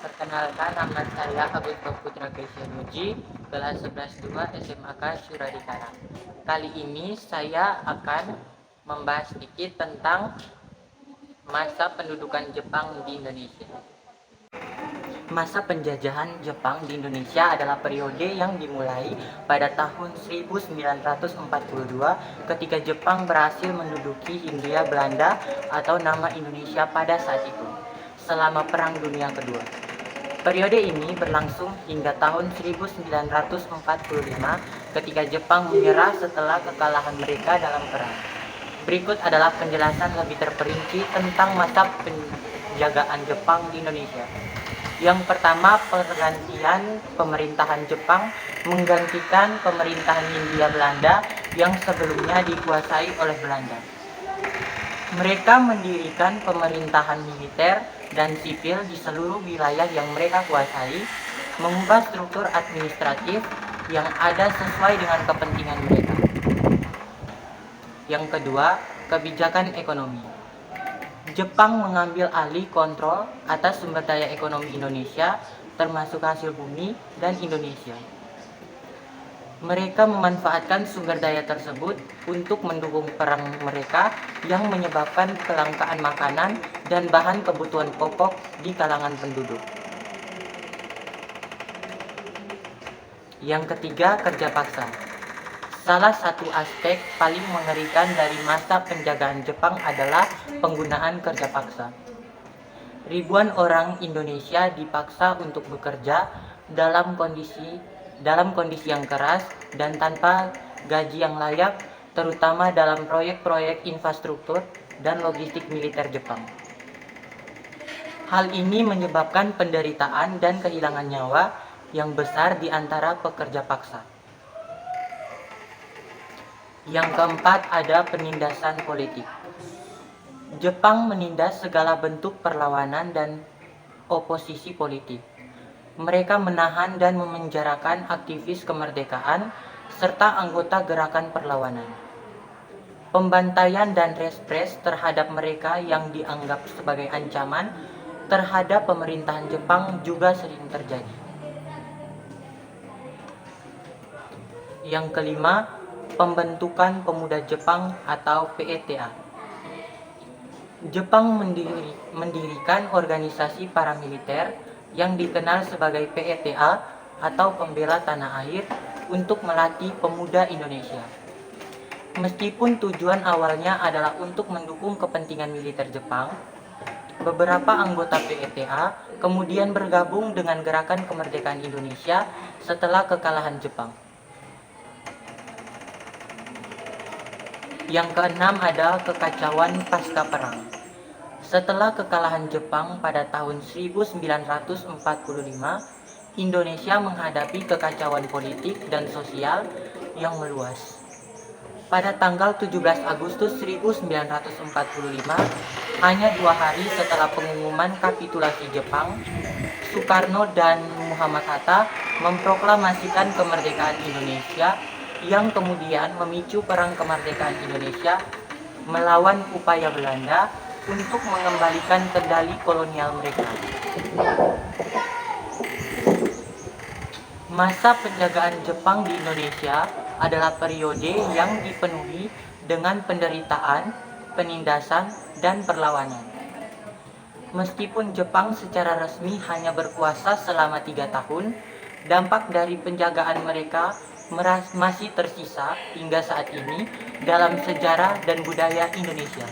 Perkenalkan, nama saya Agus Putra Krisyanuji, kelas 11-2 SMAK Suradikara. Kali ini saya akan membahas sedikit tentang masa pendudukan Jepang di Indonesia. Masa penjajahan Jepang di Indonesia adalah periode yang dimulai pada tahun 1942 ketika Jepang berhasil menduduki Hindia Belanda atau nama Indonesia pada saat itu, selama Perang Dunia Kedua. Periode ini berlangsung hingga tahun 1945 ketika Jepang menyerah setelah kekalahan mereka dalam perang. Berikut adalah penjelasan lebih terperinci tentang masa penjagaan Jepang di Indonesia. Yang pertama, pergantian pemerintahan Jepang menggantikan pemerintahan Hindia Belanda yang sebelumnya dikuasai oleh Belanda. Mereka mendirikan pemerintahan militer dan sipil di seluruh wilayah yang mereka kuasai, mengubah struktur administratif yang ada sesuai dengan kepentingan mereka. Yang kedua, kebijakan ekonomi. Jepang mengambil alih kontrol atas sumber daya ekonomi Indonesia, termasuk hasil bumi dan Indonesia. Mereka memanfaatkan sumber daya tersebut untuk mendukung perang mereka yang menyebabkan kelangkaan makanan dan bahan kebutuhan pokok di kalangan penduduk. Yang ketiga, kerja paksa. Salah satu aspek paling mengerikan dari masa penjagaan Jepang adalah penggunaan kerja paksa. Ribuan orang Indonesia dipaksa untuk bekerja dalam kondisi yang keras dan tanpa gaji yang layak, terutama dalam proyek-proyek infrastruktur dan logistik militer Jepang. Hal ini menyebabkan penderitaan dan kehilangan nyawa yang besar di antara pekerja paksa. Yang keempat, ada penindasan politik. Jepang menindas segala bentuk perlawanan dan oposisi politik. Mereka menahan dan memenjarakan aktivis kemerdekaan serta anggota gerakan perlawanan. Pembantaian dan repres terhadap mereka yang dianggap sebagai ancaman terhadap pemerintahan Jepang juga sering terjadi. Yang kelima, pembentukan pemuda Jepang atau PETA. Jepang mendirikan organisasi paramiliter yang dikenal sebagai PETA atau Pembela Tanah Air untuk melatih pemuda Indonesia. Meskipun tujuan awalnya adalah untuk mendukung kepentingan militer Jepang, beberapa anggota PETA kemudian bergabung dengan Gerakan Kemerdekaan Indonesia setelah kekalahan Jepang. Yang keenam, ada kekacauan pasca perang. Setelah kekalahan Jepang pada tahun 1945, Indonesia menghadapi kekacauan politik dan sosial yang meluas. Pada tanggal 17 Agustus 1945, hanya 2 hari setelah pengumuman kapitulasi Jepang, Soekarno dan Muhammad Hatta memproklamasikan kemerdekaan Indonesia yang kemudian memicu Perang Kemerdekaan Indonesia melawan upaya Belanda untuk mengembalikan kendali kolonial mereka. Masa penjagaan Jepang di Indonesia adalah periode yang dipenuhi dengan penderitaan, penindasan, dan perlawanan. Meskipun Jepang secara resmi hanya berkuasa selama 3 tahun, dampak dari penjagaan mereka masih tersisa hingga saat ini dalam sejarah dan budaya Indonesia.